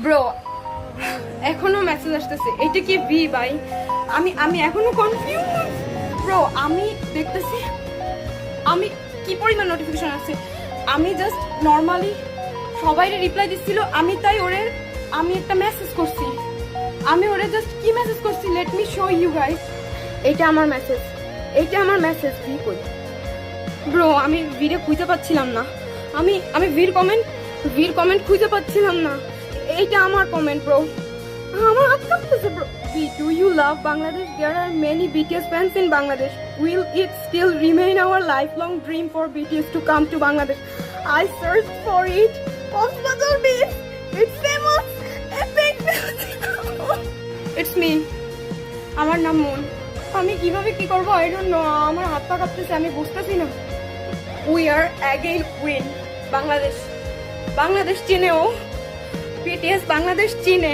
Bro এখনো message আসতেছে, এটা কি ভি ভাই? আমি আমি এখনো কনফিউজ ব্রো। আমি দেখতেছি আমি কি পরিমাণ নোটিফিকেশন আছে। আমি জাস্ট নর্মালি সবাই রিপ্লাই দিচ্ছিল, আমি তাই ওরে আমি একটা মেসেজ করছি। আমি ওরে জাস্ট কি মেসেজ করছি, let me show you guys. এইটা আমার মেসেজ, এইটা আমার মেসেজ। ভি কই ব্রো? আমি ভিডিও খুঁজে পাচ্ছিলাম না। আমি আমি ভির কমেন্ট খুঁজে পাচ্ছিলাম না। এইটা আমার কমেন্ট ব্রো। আমার হাত কাঁপতেছে bro. Do you love Bangladesh? There are many BTS fans in Bangladesh. Will it still remain our lifelong dream for BTS to come to Bangladesh? I search for it. Cox's Bazar beach, it's famous, epic. It's me, আমার নাম মন। আমি কিভাবে কি করবো I don't know. আমার হাত পা কাঁপতেছে, আমি বুঝতেছি না। We are again win. Bangladesh, Bangladesh চিনে ও, বিটিএস বাংলাদেশ চিনে।